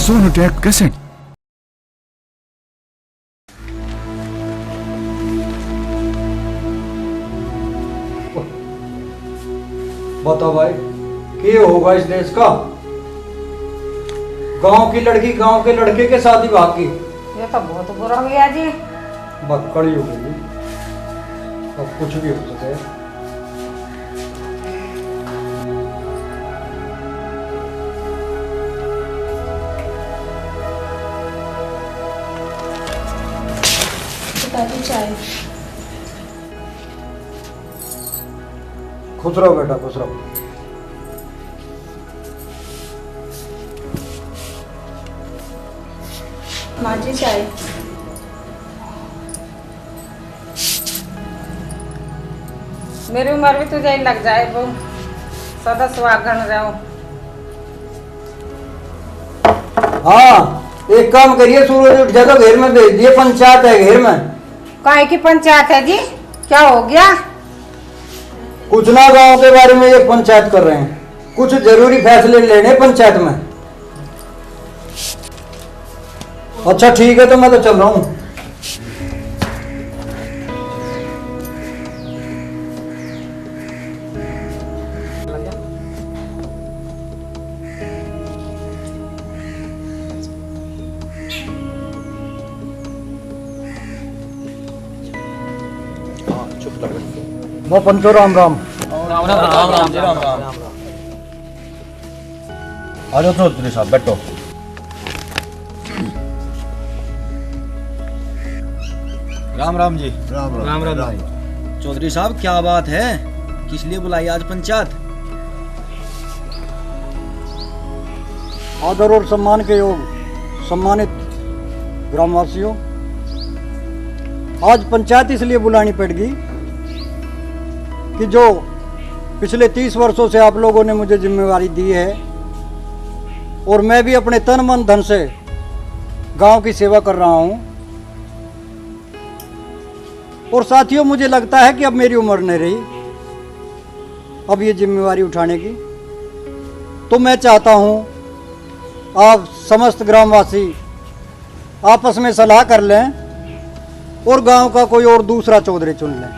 Sonotek cassette. बताओ भाई, क्या होगा इस देश का? गांव की लड़की गांव के लड़के के साथ ही भाग गई। ये तो बहुत बुरा हो गया जी। बक्कड़ी हो गई, अब कुछ भी हो सके। चाय। खुश रहो बेटा, खुश रहो। माँ जी चाय। मेरी उम्र भी तुझे ही लग जाए वो, सदा सुहागन रहो। हाँ, एक काम करिए, सूरज उठ जाए तो घेर में भेज दिए, पंचायत है घेर में। काहे की पंचायत है जी? क्या हो गया? कुछ ना गांव के बारे में एक पंचायत कर रहे हैं, कुछ जरूरी फैसले लेने पंचायत में। अच्छा ठीक है, तो मैं तो चल रहा हूँ। वो पंचो राम राम। राम राम जी, राम राम। आ जाओ चौधरी साहब, बैठो। राम राम जी। राम राम राम। चौधरी साहब, क्या बात है? किस लिए बुलाई आज पंचायत? आदर और सम्मान के योग सम्मानित ग्रामवासियों, आज पंचायत इसलिए बुलानी पड़ेगी कि जो पिछले 30 वर्षों से आप लोगों ने मुझे जिम्मेवारी दी है और मैं भी अपने तन मन धन से गांव की सेवा कर रहा हूं, और साथियों मुझे लगता है कि अब मेरी उम्र नहीं रही अब ये जिम्मेवारी उठाने की। तो मैं चाहता हूं आप समस्त ग्रामवासी आपस में सलाह कर लें और गांव का कोई और दूसरा चौधरी चुन लें।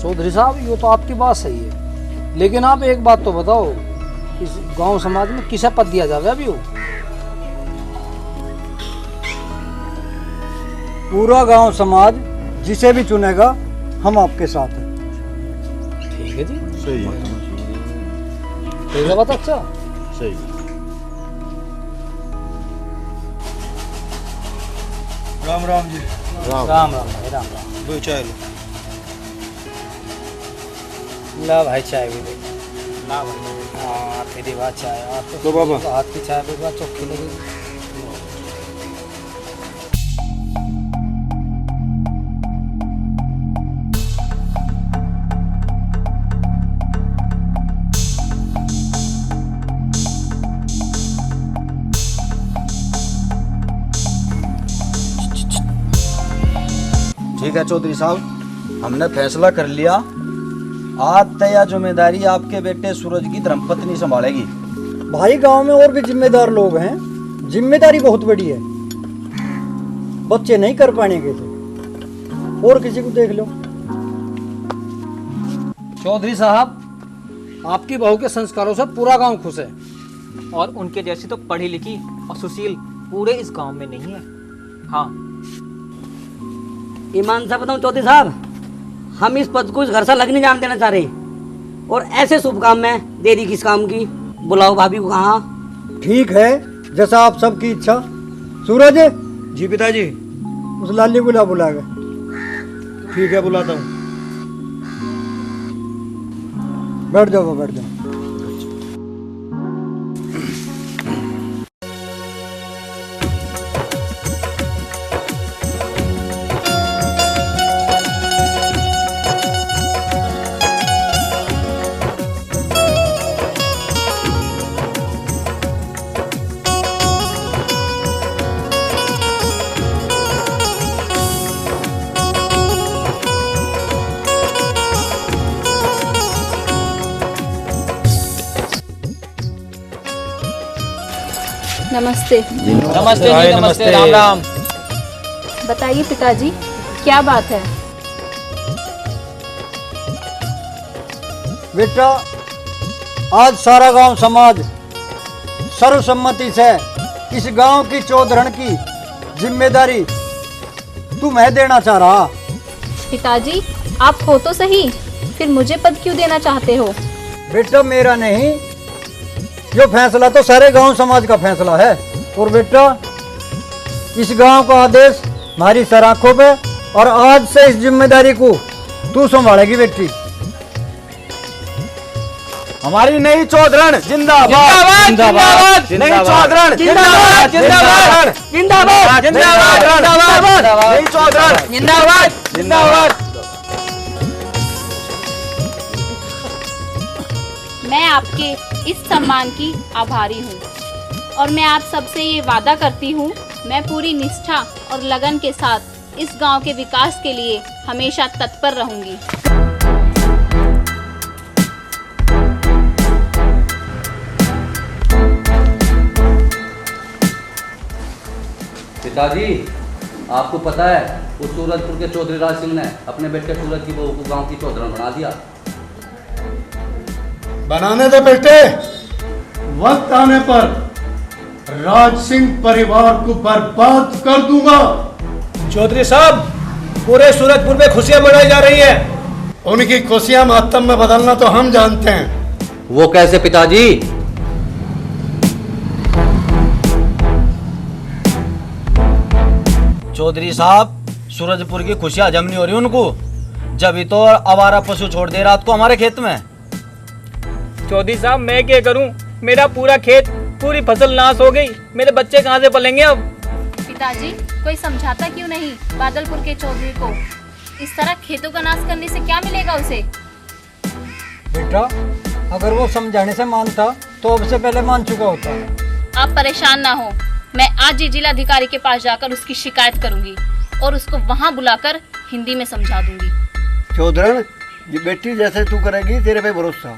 चौधरी साहब, ये तो आपकी बात सही है, लेकिन आप एक बात तो बताओ, इस गांव समाज में किसे पद दिया जावे अभी? वो पूरा गांव समाज जिसे भी चुनेगा हम आपके साथ हैं। ठीक है जी, सही है, ठीक है, बात अच्छा। सही। राम राम जी। राम राम भाई, राम राम। दो चाय लो। ला भाई चाय भी दे। ला भाई। हाँ, तेरी बात चाय। आप तो बाबा। हाथ की चाय पे बात चौकी लगी। ठीक है चौधरी साहब, हमने फैसला कर लिया। आज तय यह जिम्मेदारी आपके बेटे सूरज की धर्मपत्नी संभालेगी। भाई गांव में और भी जिम्मेदार लोग हैं, जिम्मेदारी बहुत बड़ी है, बच्चे नहीं कर पाएंगे तो और किसी को देख लो। चौधरी साहब, आपकी बहू के संस्कारों से पूरा गांव खुश है। और उनके जैसी तो पढ़ी लिखी और सुशील पूरे इस गांव में नहीं है। हाँ, ईमान से बताऊं चौधरी साहब, हम इस पद को इस घर से लग नहीं जान देना चाह रहे, और ऐसे शुभ काम में देरी किस काम की? बुलाओ भाभी को। कहाँ? ठीक है, जैसा आप सबकी इच्छा। सूरज जी पिताजी। उस लाली बुला के। ठीक है, बुलाता हूँ। बैठ जाओ, बैठ जाओ। नमस्ते। नमस्ते जी, नमस्ते, राम राम। बताइए पिताजी, क्या बात है? बेटा, आज सारा गांव समाज सर्वसम्मति से इस गांव की चौधरण की जिम्मेदारी तुम्हें देना चाह रहा। पिताजी, आप हो तो सही, फिर मुझे पद क्यों देना चाहते हो? बेटा, मेरा नहीं, जो फैसला तो सारे गांव समाज का फैसला है। और बेटा, इस गांव का आदेश हमारी सर आंखों पे, और आज से इस जिम्मेदारी को तू संभालेगी बेटी। हमारी नई चौधरण जिंदाबाद जिंदाबाद, नई चौधरण जिंदाबाद जिंदाबाद जिंदाबाद जिंदाबाद, नई चौधरण जिंदाबाद जिंदाबाद। मैं आपके इस सम्मान की आभारी हूँ और मैं आप सबसे ये वादा करती हूँ, मैं पूरी निष्ठा और लगन के साथ इस गांव के विकास के लिए हमेशा तत्पर रहूंगी। पिताजी, आपको पता है उस सूरजपुर के चौधरी राज सिंह ने अपने बेटे सूरज की बहू को गांव की चौधरण बना दिया। बनाने दे बेटे, वक्त आने पर राज सिंह परिवार को बर्बाद कर दूंगा। चौधरी साहब, पूरे सूरजपुर में खुशियां मनाई जा रही है। उनकी खुशियां मातम में बदलना तो हम जानते हैं। वो कैसे पिताजी? चौधरी साहब, सूरजपुर की खुशियां हजम नहीं हो रही उनको, जब ही तो आवारा पशु छोड़ दे रात को हमारे खेत में। चौधरी साहब, मैं क्या करूं? मेरा पूरा खेत, पूरी फसल नाश हो गई, मेरे बच्चे कहां से पलेंगे अब? पिताजी, कोई समझाता क्यों नहीं बादलपुर के चौधरी को? इस तरह खेतों का नाश करने से क्या मिलेगा उसे? बेटा, अगर वो समझाने से मानता तो अब से पहले मान चुका होता। आप परेशान ना हो, मैं आज ही जिलाधिकारी के पास जाकर उसकी शिकायत करूंगी और उसको वहां बुलाकर हिंदी में समझा दूंगी। चौधरण, ये बेटी जैसे तू करेगी, तेरे पे भरोसा।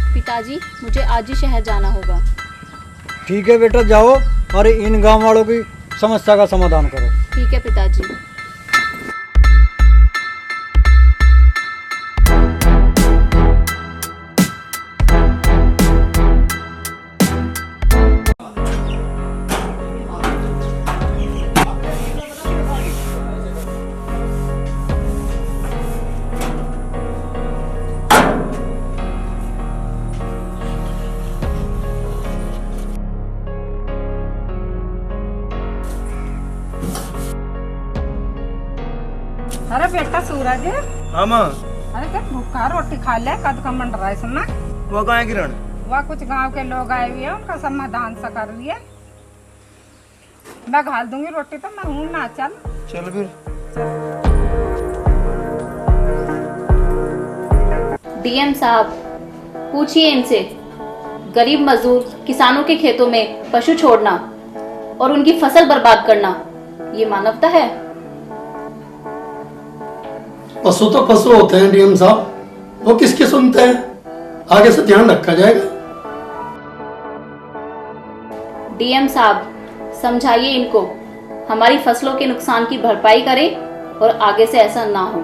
पिताजी, मुझे आज ही शहर जाना होगा। ठीक है बेटा, जाओ और इन गांव वालों की समस्या का समाधान करो। ठीक है पिताजी। अरे बेटा सूरज, हाँ माँ, अरे क्या भूखा रोटी खा ले, कद का मंड रहा है सुनना। वो कहाँ है किरण? वह कुछ गांव के लोग आए हुए हैं, उनका समाधान सा कर लिए। मैं घाल दूंगी रोटी, तो मैं हूँ ना। चल चल फिर। डीएम साहब, पूछिए इनसे, गरीब मजदूर किसानों के खेतों में पशु छोड़ना और उनकी फसल बर्बाद करना, ये मानवता है? पशु तो पशु होते हैं डीएम साहब, वो किसके सुनते हैं? आगे से ध्यान रखा जाएगा। डीएम साहब, समझाइए इनको, हमारी फसलों के नुकसान की भरपाई करें और आगे से ऐसा ना हो।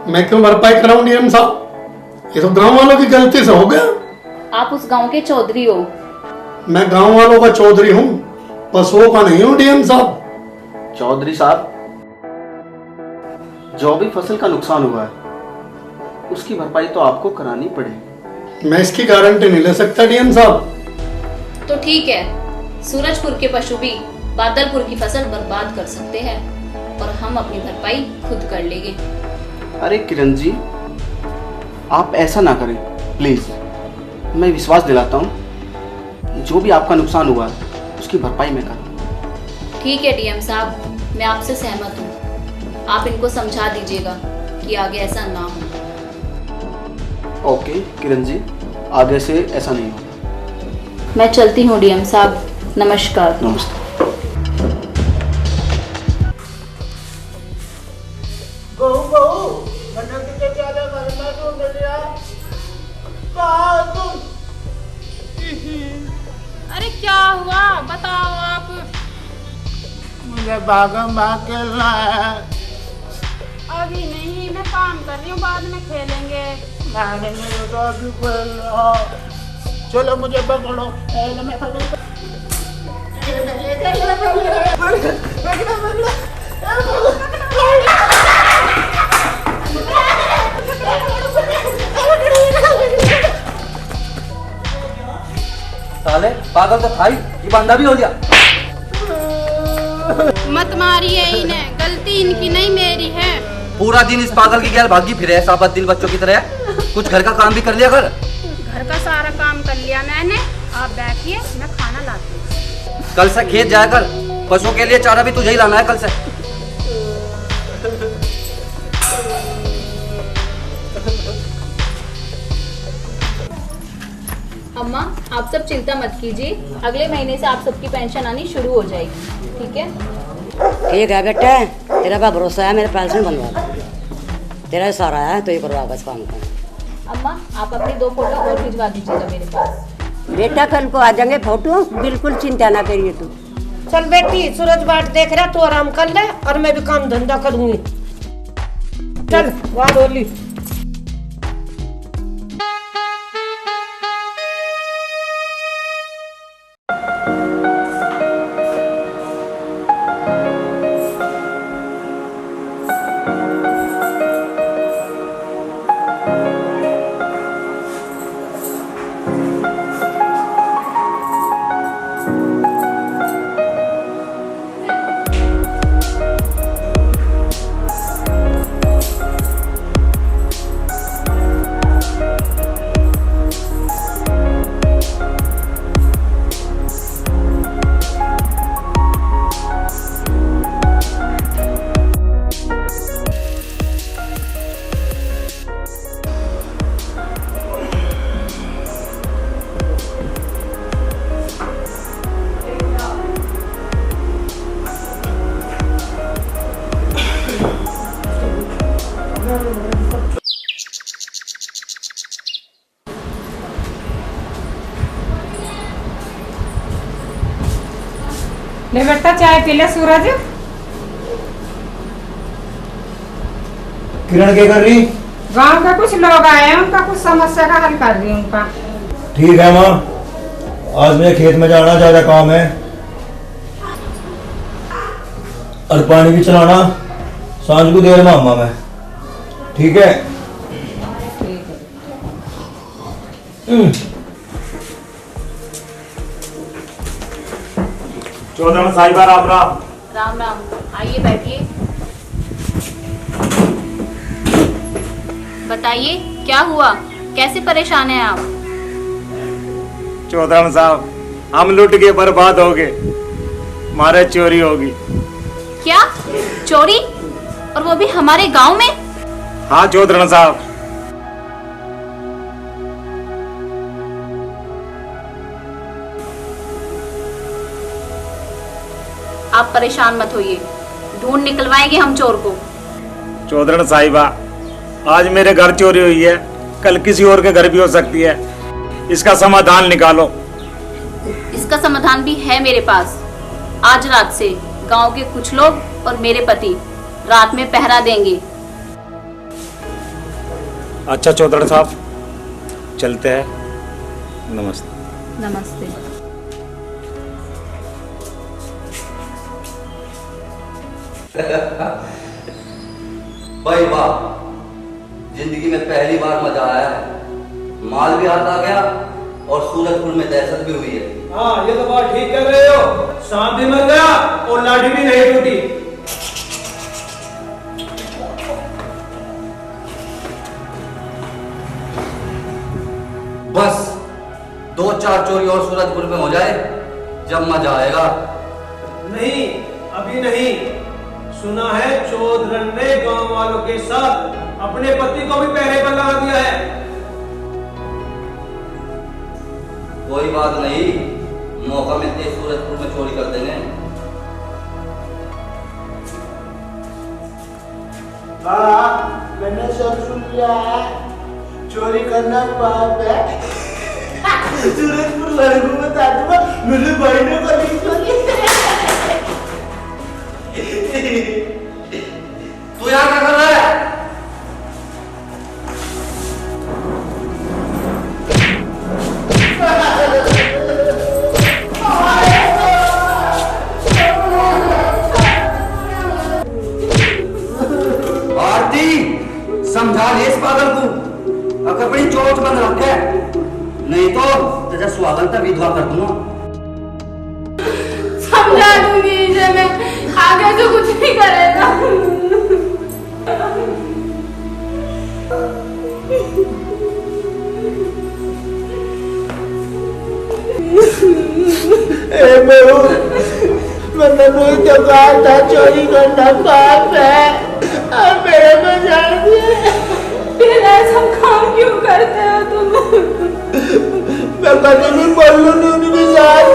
मैं क्यों भरपाई कराऊं डीएम साहब? ये तो गांव वालों की गलती से हो गया। आप उस गांव के चौधरी हो। मैं गांव वालों का चौधरी हूँ, पशुओं का नहीं हूँ डीएम साहब। चौधरी साहब, जो भी फसल का नुकसान हुआ है उसकी भरपाई तो आपको करानी पड़ेगी। मैं इसकी गारंटी नहीं ले सकता डीएम साहब। तो ठीक है, सूरजपुर के पशु भी बादलपुर की फसल बर्बाद कर सकते हैं और हम अपनी भरपाई खुद कर लेंगे। अरे किरण जी, आप ऐसा ना करें प्लीज। मैं विश्वास दिलाता हूँ, जो भी आपका नुकसान हुआ है उसकी भरपाई मैं करूँ। ठीक है डीएम साहब, मैं आपसे सहमत हूँ। आप इनको समझा दीजिएगा कि आगे ऐसा ना हो। ओके किरण जी, आगे से ऐसा नहीं होगा। मैं चलती हूँ डीएम साहब, नमस्कार। नमस्ते। अरे क्या हुआ बताओ आप। मुझे भागम भाग खेलना है। अभी नहीं, मैं काम कर रही हूँ, बाद में खेलेंगे। मैंने मुझे तो अभी खेलना। चलो मुझे पकड़ो। मैं पकड़ो। साले पागल तो था ही, ये बंदा भी हो गया। मत मारिए इन्हें, गलती इनकी नहीं मेरी है। पूरा दिन इस पागल की गैल भागी फिरे, साबत दिल बच्चों की तरह। कुछ घर का काम भी कर लिया कर। घर का सारा काम कर लिया मैंने, आप बैठिए, मैं खाना लाती हूँ। कल से खेत जाया कर, पशुओं के लिए चारा भी तुझे ही लाना है कल से। अम्मा, आप सब चिंता मत कीजिए, अगले महीने से आप सबकी पेंशन आनी शुरू हो जाएगी, ठीक है? ठीक है बेटा, तेरा पे भरोसा है, मेरे पेंशन बनवा। तेरा सारा है तो ये करवा बस काम का। अम्मा, आप अपनी 2 फोटो और भिजवा दीजिएगा मेरे पास। बेटा कल को आ जाएंगे फोटो, बिल्कुल चिंता ना करिए तू। चल बेटी, सूरज बाट देख रहा, तू आराम कर ले और मैं भी काम धंधा करूंगी। चल वाह डोली। ले बेटा, चाय पी ले। सूरज, किरण क्या कर रही? गांव के कुछ लोग आए हैं, उनका कुछ समस्या का हल कर रही हूँ उनका। ठीक है माँ, आज मुझे खेत में जाना, ज्यादा काम है और पानी भी चलाना, सांझ को देर में आऊंगा मैं। ठीक है? चौधरी साहिबा, राम राम। राम राम, आइए बैठिए। बताइए क्या हुआ, कैसे परेशान हैं आप? चौधरी साहब, हम लुट के बर्बाद हो गए, हमारे चोरी होगी। क्या चोरी, और वो भी हमारे गांव में? हाँ चौधरी साहब। आप परेशान मत होइए, ढूंढ निकलवाएंगे हम चोर को। चौधरी साहिबा, आज मेरे घर चोरी हुई है, कल किसी और के घर भी हो सकती है, इसका समाधान निकालो। इसका समाधान भी है मेरे पास। आज रात से गांव के कुछ लोग और मेरे पति रात में पहरा देंगे। अच्छा चौधरी साहब, चलते हैं। नमस्ते। नमस्ते। भाई वाह, जिंदगी में पहली बार मजा आया है। माल भी हाथ आ गया और सूरजपुर में दहशत भी हुई है। हाँ, ये तो बात ठीक कर रहे हो। सांप भी मर गया और लाठी भी नहीं टूटी। बस 2-4 चोरी और सूरजपुर में हो जाए, जब मजा आएगा। नहीं, अभी नहीं। सुना है चौधरी ने गांव वालों के साथ अपने पति को भी पहरे पर लगा दिया है। कोई बात नहीं, मौका मिलते ही सूरजपुर में चोरी कर देंगे। हाँ, मैंने सब सुन लिया है, चोरी करना पाप है। सूरजपुर वाले को बता दूंगा, मेरे भाई ने कभी चोरी। तू यहाँ क्या कर रहा है? भारती, समझा ले इस पागल को, अगर अपनी चोट बंद रखे, नहीं तो तेरा स्वागत का विधवा कर दूंगा। समझा दूंगी इसे मैं, आगे तो कुछ नहीं करेगा। मैंने मुझे तो कहा था चोरी करना पाप है, अब मेरे को जान दिया। फिर ऐसा काम क्यों करते हो तुम? मैं कभी नहीं बोलूंगी उनके साथ।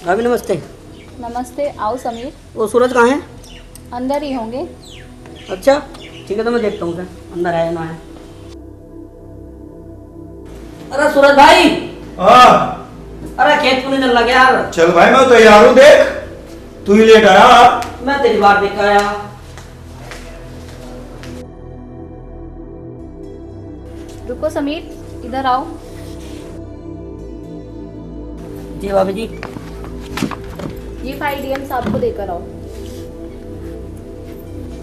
भाभी नमस्ते। नमस्ते, आओ समीर। वो सूरज कहाँ है? अंदर ही होंगे। अच्छा ठीक है, तो मैं देखता हूँ अंदर है ना है। अरे सूरज भाई। हाँ। अरे खेत को नहीं चल लगा यार। चल भाई मैं तैयार हूँ, देख तू ही लेट आया। मैं तेरी बात देख आया। रुको समीर, इधर आओ। जी भाभी जी। ये फाइल डीएम साहब को देकर आओ।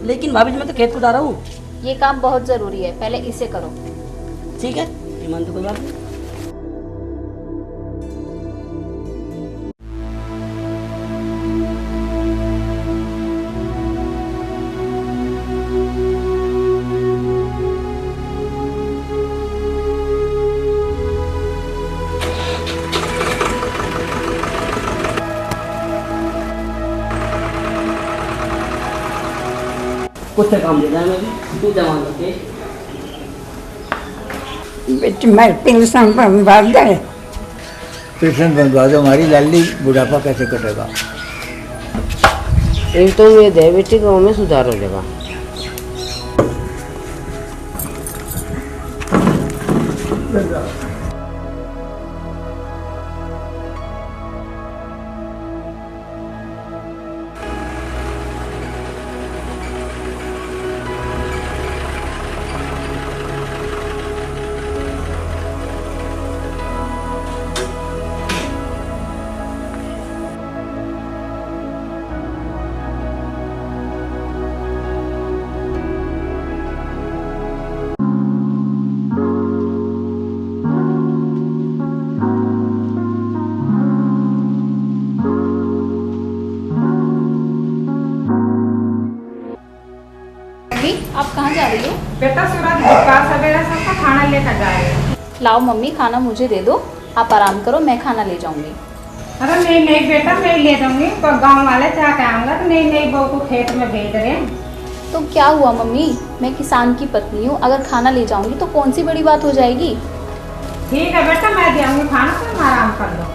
लेकिन भाभी जी मैं तो खेत को जा रहा हूँ। ये काम बहुत जरूरी है, पहले इसे करो। ठीक है, ईमान तो कोई बात नहीं। कुछ काम दे मैं भी तू जमा करके बेटी मैं पेंशन बनवा दे। पेंशन बनवा दो, हमारी लाली बुढ़ापा कैसे कटेगा? एक तो ये दे बेटी, गाँव में सुधार हो जाएगा। आप कहाँ जा रही हो? बेटा सूरज बुखार सवेरा सबका खाना लेकर जा रहे हैं। लाओ मम्मी, खाना मुझे दे दो, आप आराम करो, मैं खाना ले जाऊंगी। अरे नहीं बेटा, मैं ले जाऊंगी। पर गांव वाले चाह के आऊंगा तो नहीं बहू को खेत में भेज रहे हैं। तो क्या हुआ मम्मी, मैं किसान की पत्नी हूँ, अगर खाना ले जाऊंगी तो कौन सी बड़ी बात हो जाएगी? ठीक है बेटा, मैं दे आऊंगी खाना, तुम आराम कर लो।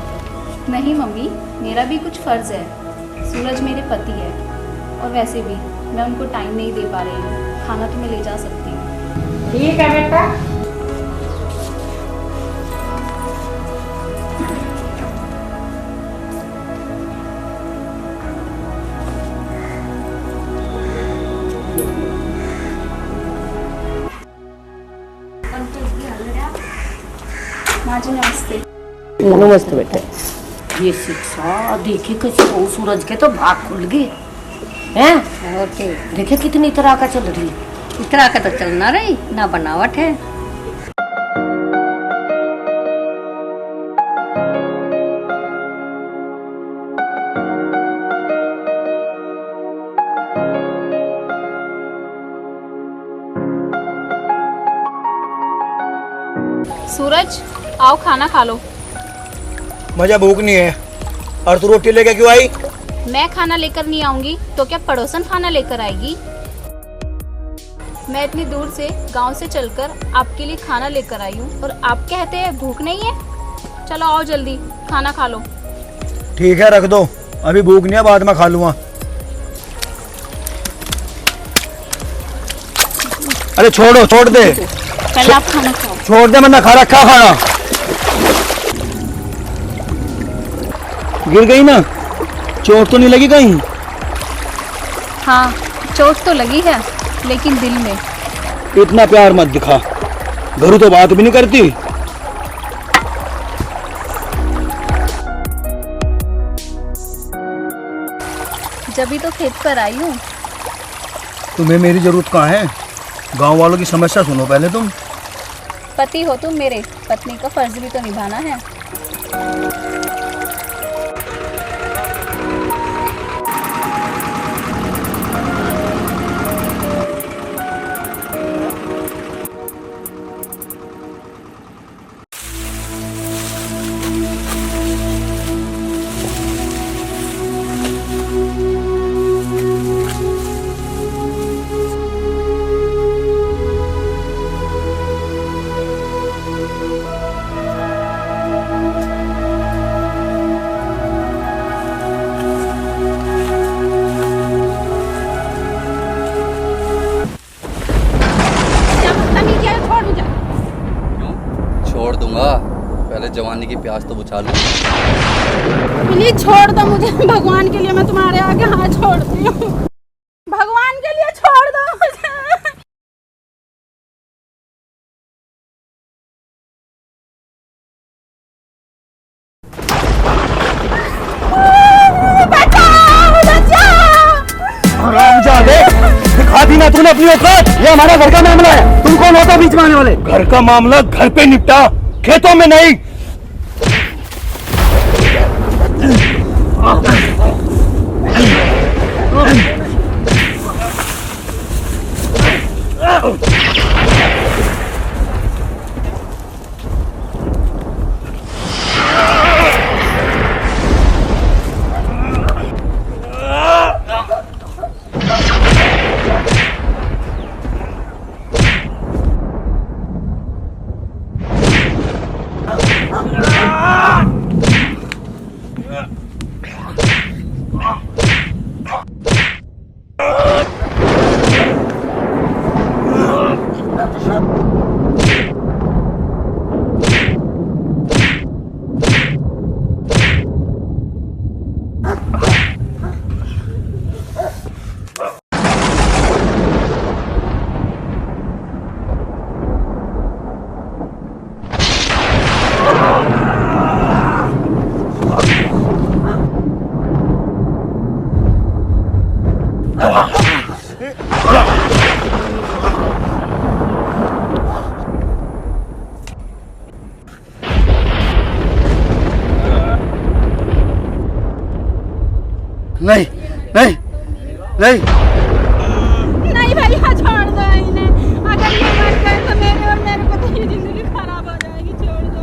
नहीं मम्मी, मेरा भी कुछ फर्ज है। सूरज मेरे पति है और वैसे भी मैं उनको टाइम नहीं दे पा रही हूँ, खाना तो मैं ले जा सकती हूँ। ठीक है बेटा। माँ जी नमस्ते। नमस्ते बेटा। ये शिक्षा देखी कैसे वो सूरज के तो भाग खुल गए हैं। और के देखे कितनी तरह का चल रही है। इतना का तो चलना रही ना बनावट है। सूरज आओ खाना खा लो। मुझे भूख नहीं है। और तू रोटी लेके क्यों आई? मैं खाना लेकर नहीं आऊंगी तो क्या पड़ोसन खाना लेकर आएगी? मैं इतनी दूर से गांव से चलकर आपके लिए खाना लेकर आई हूँ और आप कहते हैं भूख नहीं है। चलो आओ जल्दी खाना खा लो। ठीक है रख दो, अभी भूख नहीं है, बाद में खा लूंगा। अरे छोड़ो, छोड़ दे, पहले आप खाना खाओ। छोड़ दे, मैंने खा रखा खाना। गिर गई ना, चोट तो नहीं लगी कहीं? हाँ चोट तो लगी है, लेकिन दिल में। इतना प्यार मत दिखा, घरू तो बात भी नहीं करती। जब तो खेत पर आई हूँ। तुम्हें मेरी जरूरत कहाँ है? गांव वालों की समस्या सुनो पहले तुम। पति हो तुम मेरे, पत्नी का फर्ज भी तो निभाना है। छोड़ दूंगा, पहले जवानी की प्यास तो बुझा लूं। प्लीज छोड़ दो मुझे, भगवान के लिए मैं तुम्हारे आगे हाथ छोड़ती हूँ। भगवान के लिए छोड़ दो मुझे। हरामजादे, दिखा दी ना तूने अपनी औकात। ये हमारा घर का मामला है, तुम कौन होता बीच में आने वाले? घर का मामला घर पे निपटा, खेतों में नहीं। नहीं नहीं नहीं नहीं भैया छोड़ दो इन्हें। अगर ये मर गए तो मेरे और मेरे पति की जिंदगी खराब हो जाएगी। छोड़ दो।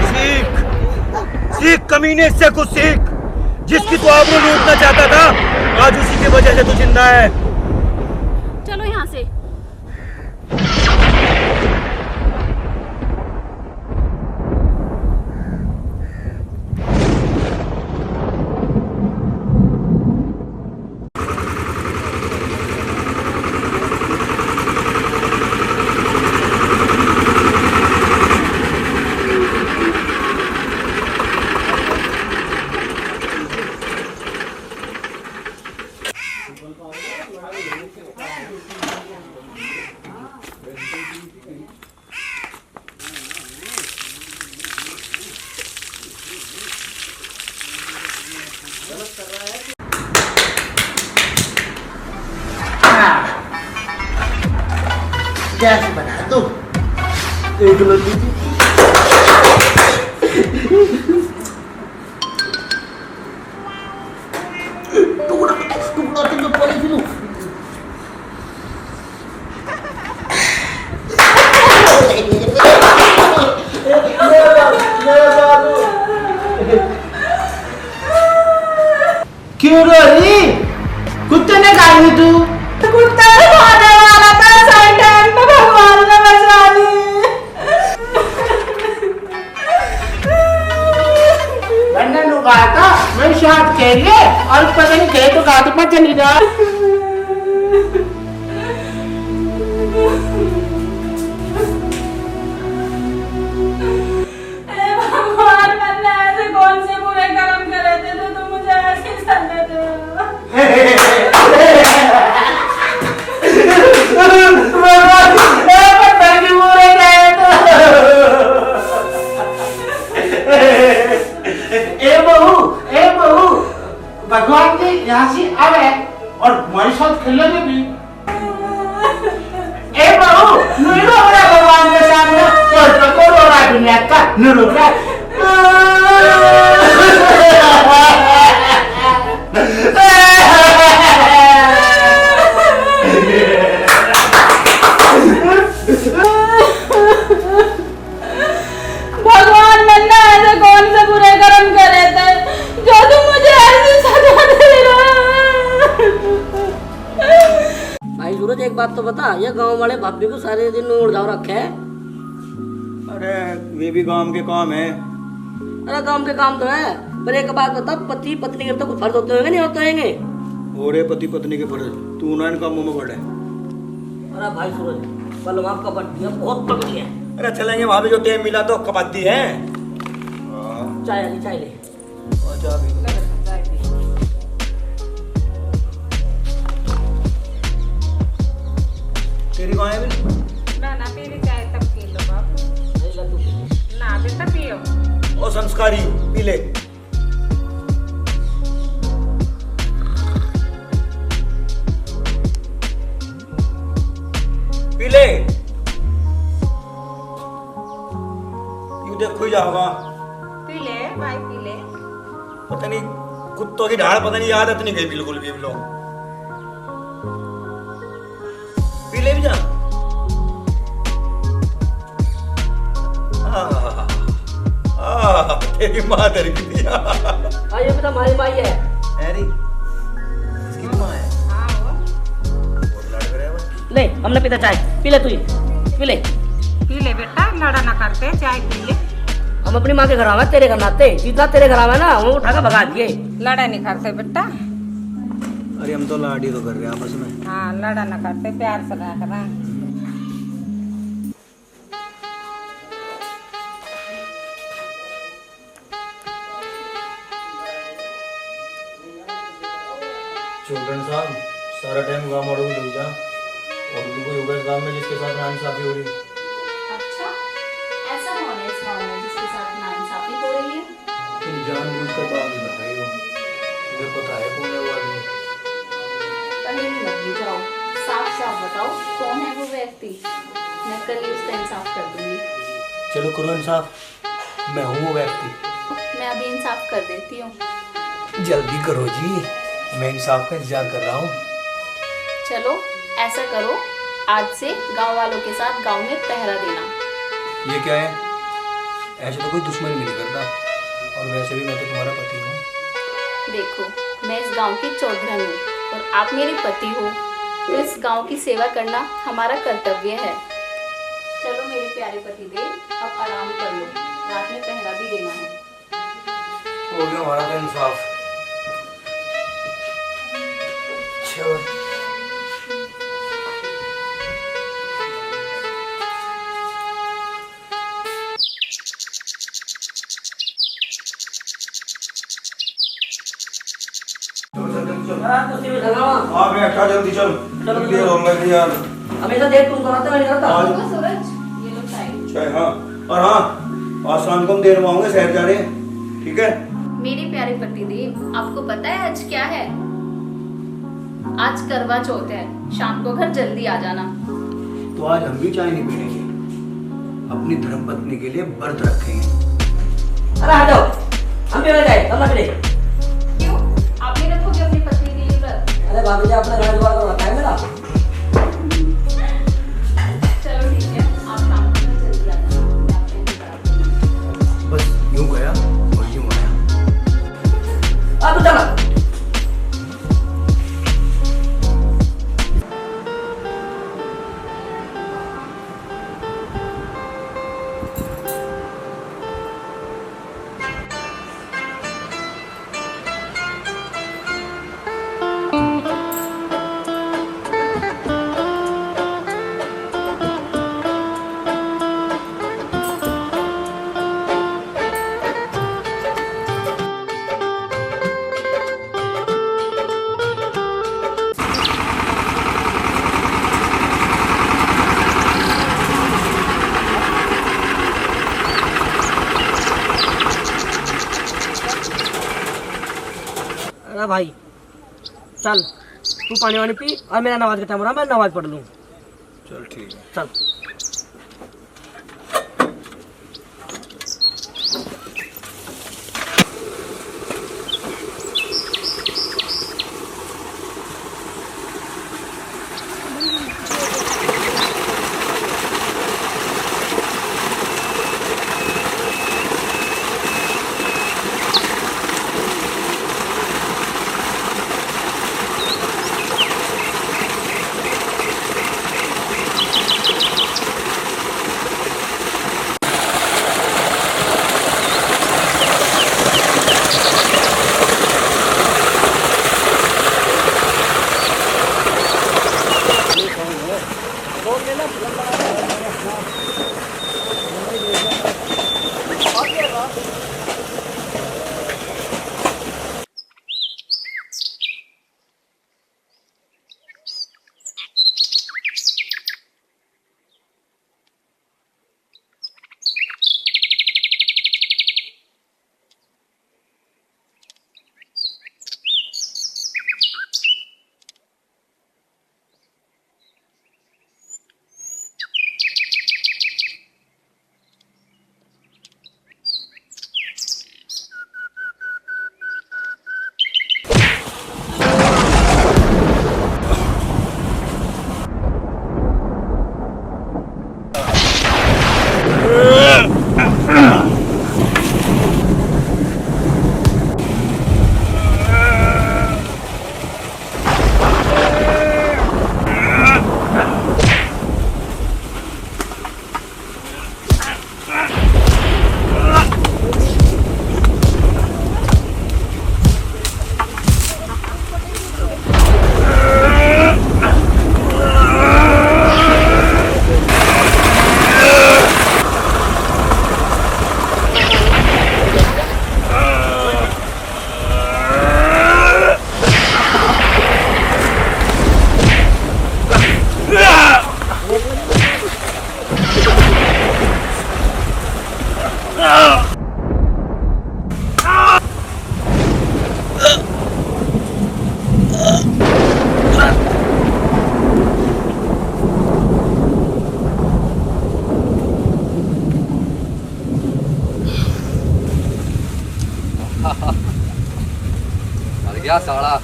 सीख सीख कमीने से कुछ सीख। जिसकी तू आबरू लूटना चाहता था, आज उसी की वजह से तू जिंदा है। चलो यहाँ से। कैसे बना तू? एक लो दीजिए। टुकड़ा पड़ी थी। क्यों रो रही? कुत्ते ने काटी तू? कुत्ता खाने वाला था, सही टाइम पे भगवान ने बचा ली। मैंने कहा था मैं शॉट खेलिए और पता नहीं खेल तो घाटी पर चली जा। भगवान, मैंने ऐसे कौन से बुरे कर्म करे थे तो तुम मुझे ऐसी सजा दे। ए बहू, भगवान जी यहाँ से आवे और हमारे साथ खेलोगे भी। ए बहू, नहीं रो रहा भगवान के सामने, और तो को रो रहा दुनिया का, नहीं रो रहा। भगवान, मैंने ऐसे कौन से बुरे कर्म करे थे जो तुम मुझे ऐसी सजा दे रहे हो? भाई सूरज एक बात तो बता, ये गांव वाले भाभी को सारे दिन उड़ जाओ रखे है। अरे वे भी काम के काम है। अरे काम के काम तो है, पर एक बात बता, पति पत्नी के तो कुछ फर्ज होते होंगे नहीं होते होंगे? और पति पत्नी के फर्ज तू ना इन कामों में पड़े। अरे भाई सूरज, कल वहाँ कबड्डी है, बहुत पकड़ी है। अरे चलेंगे वहां पे, जो टाइम मिला तो कबड्डी है। चाय ले, चाय ले। तेरी कहाँ है भी? ना पीली चाय तब पी लो बाबू। ना बेटा पियो। ओ संस्कारी पी ले। पी ले। यू देखो ही जाओगा। पी ले भाई, पी ले। पता नहीं कुत्तों की ढाल, पता नहीं आदत नहीं गई बिल्कुल भी हम लोग। पी ले भी जा। तेरी माँ तेरी बिटिया। ये पता हमारी माई है। हैरी, इसकी माँ है। हाँ वो। बहुत लाड करे वो। ले, हमने पीता चाय, पी ले तू, पी ले। पी ले बेटा, लड़ा ना करते, चाय पी ले। हम अपनी माँ के घर आवे, तेरे घर नाते, जितना तेरे घर आवे ना वो उठा के भगा दिए। लड़ा नहीं करते बेटा। अरे हम तो लाडी तो कर रहे हैं आपस में। हाँ, लड़ा ना करते, प्यार से रहा करा। चौधरी साहब, सारा टाइम गाँव वालों को लग जा, और भी कोई होगा इस गाँव में जिसके साथ नाइंसाफी हो रही? अच्छा, ऐसा कौन है इस गाँव में जिसके साथ नाइंसाफी हो रही है? तुम जानबूझकर बात नहीं बताई हो, मुझे पता है कौन है वो आदमी। पहले मत बुझाओ, साफ साफ बताओ कौन है वो व्यक्ति। मैं कल ही उसका इंसाफ कर दूंगी। चलो करो इंसाफ, मैं हूँ वो व्यक्ति। मैं अभी इंसाफ कर देती हूँ। जल्दी करो जी, मैं इंसाफ का इंतजार कर रहा हूँ। चलो ऐसा करो, आज से गांव वालों के साथ गांव में पहरा देना। ये क्या है? ऐसे तो कोई दुश्मन भी नहीं करता, और वैसे भी मैं तो तुम्हारा पति हूँ। देखो, मैं इस गांव की चौधरी हूँ और आप मेरे पति हो, तो इस गांव की सेवा करना हमारा कर्तव्य है। चलो मेरे प्यारे पतिदेव, अब आराम कर लो, रात में पहरा भी देना है। हो गया हमारा तो इंसाफ। चलो हाँ मैं अच्छा जल्दी चल, देर होने लगी यार। हमेशा देर तुम कराते, मैं नहीं करता। सूरज, ये लो चाय। चाय हाँ, और हाँ आज शाम को हम देर में आऊंगे, शहर जा रहे हैं, ठीक है? मेरे प्यारे पतिदेव, आपको पता है आज क्या है? आज करवा चौथ है, शाम को घर जल्दी आ जाना। तो आज हम भी चाय नहीं पीएंगे, अपनी धर्मपत्नी के लिए व्रत रखेंगे। अरे आ जाओ, हम भी जाए, हम भी। क्यों? आप नहीं रखोगे अपनी पत्नी के लिए व्रत? अरे भाभी जी, आपने घर द्वार करवाता है मेरा। चलो ठीक है, आप शाम को घर जल्दी आ जाना। बस यूं गया और यूं आया। अब चला। चल तू पानी वानी पी और मेरा नमाज का टाइम हो रहा, मैं नमाज पढ़ लूँ। चल ठीक है। चल मर गया साला।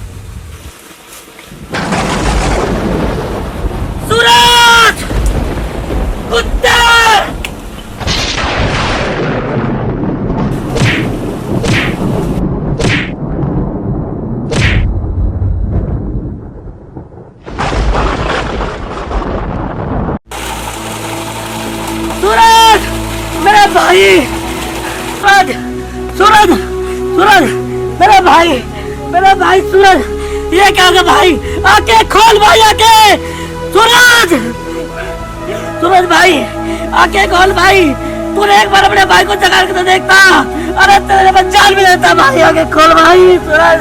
सूरज कुत्ता सूरज मेरा भाई सूरज सूरज सूरज मेरा भाई सूरज, ये क्या होगा भाई? आके खोल भाई, आके सूरज सूरज भाई आके खोल भाई। तूने एक बार अपने भाई को जगा के तो देखता, अरे तेरे में जान भी देता भाई। आके खोल भाई सूरज।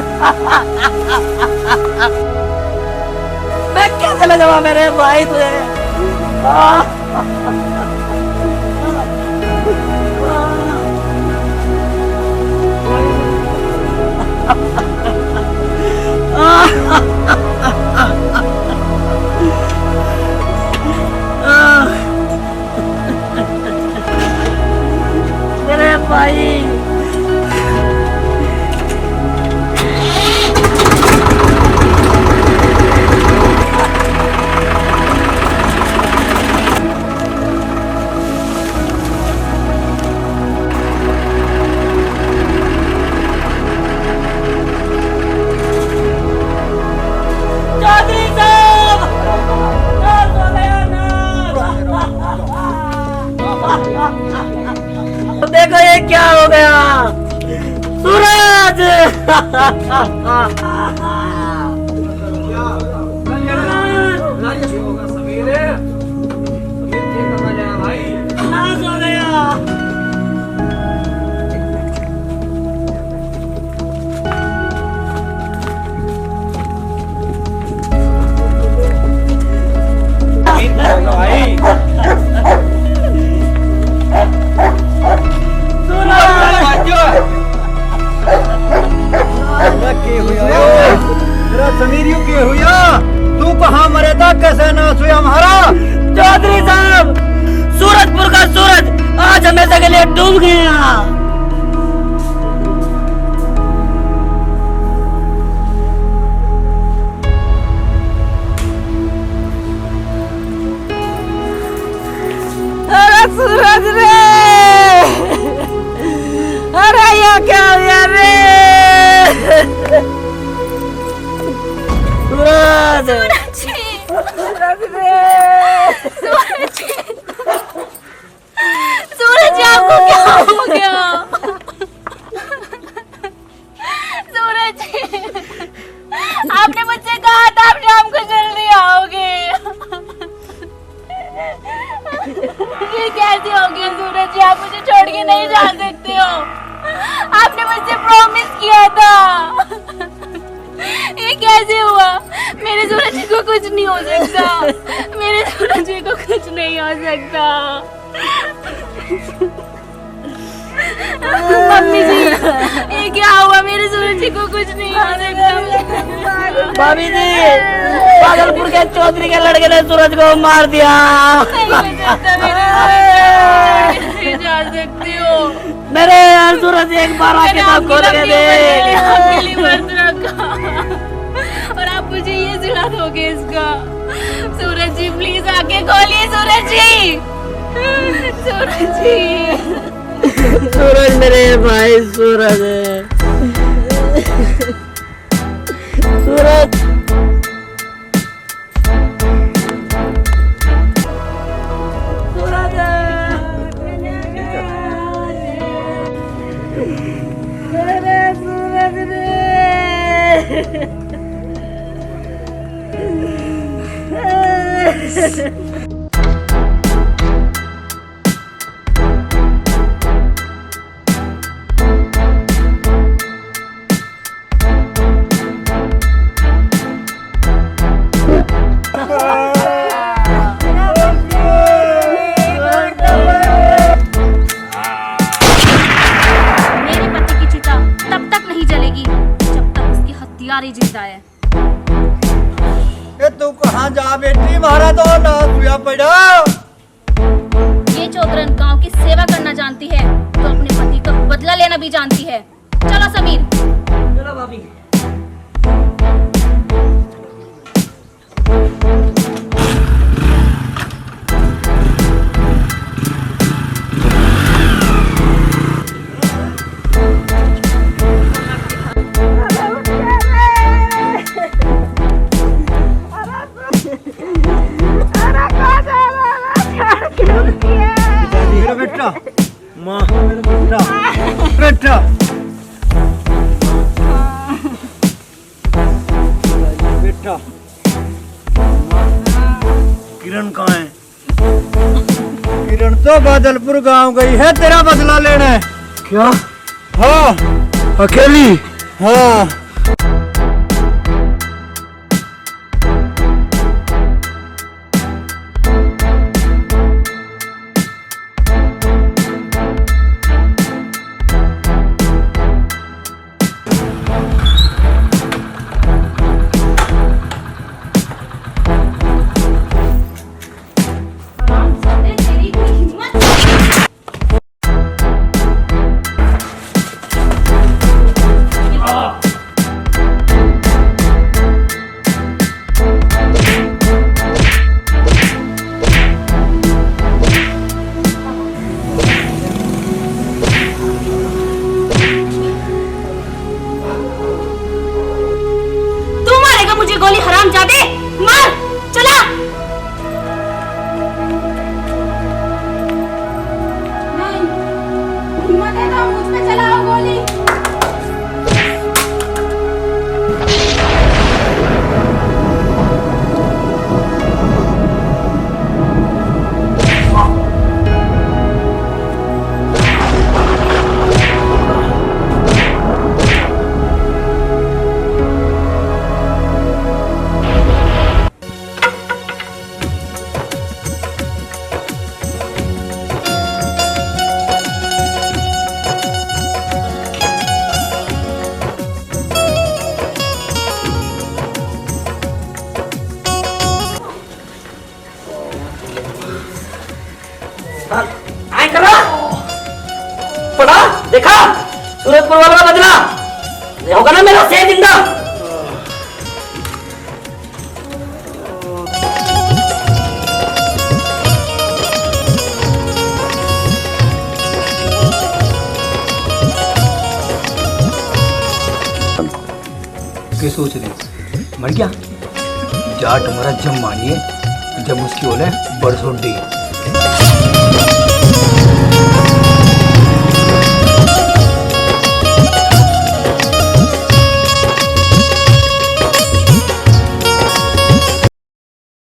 मैं कैसे ले जाऊँ मेरे भाई तुझे? मेरे भाई देखो ये क्या हो गया सूरज। नाश हो गया। क्या हुआ समीर यू के हुआ? तू कहाँ मरे था, कैसे नाश हुआ हमारा? चौधरी साहब, सूरजपुर का सूरज आज हमेशा के लिए डूब गया। अरे सूरज रे, अरे ये क्या हुआ रे? सूरज, सूरज रे, सूरज आपको क्या हो गया? सूरज, आपने मुझसे कहा था आप शाम को जल्दी आओगे। ये कैसे हो गया सूरज जी? आप मुझे छोड़ के नहीं जा सकते हो। आपने मुझसे प्रॉमिस किया था। ये कैसे हुआ? मेरे सूरज जी को कुछ नहीं हो सकता। मेरे सूरज जी को कुछ नहीं हो सकता। मम्मी जी, ये क्या हुआ? मेरे सूरज जी को कुछ नहीं हो सकता। भाभी जी, भागलपुर के चौधरी के लड़के ने सूरज को मार दिया। नहीं जा सकती हो। मेरे यार सूरज एक बार आके तो खोल के दे। और आप मुझे ये सिला दोगे इसका? सूरज जी प्लीज आके खोलिए। सूरज जी, सूरज जी, सूरज मेरे भाई सूरज है। सूरज, जिंदा है। ये तू कहाँ जा बेटी, मारा तो ना हुआ पड़ा। ये चौधरन गांव की सेवा करना जानती है तो अपने पति का बदला लेना भी जानती है। चलो समीर। चलो भाभी। बेटा, माँ, बेटा, बेटा, बेटा, किरण कहाँ है? किरण तो बादलपुर गांव गई है तेरा बदला लेने। क्या? हाँ, अकेली? हाँ। गोली हरामजादे, मार, चला। नहीं, हिम्मत है तो मुझ पे चलाओ गोली। होगा ना मेरा शेर जिंदा। क्या सोच रही मर गया? जाट हमारा जब मानिए जब उसकी ओले बरसों डी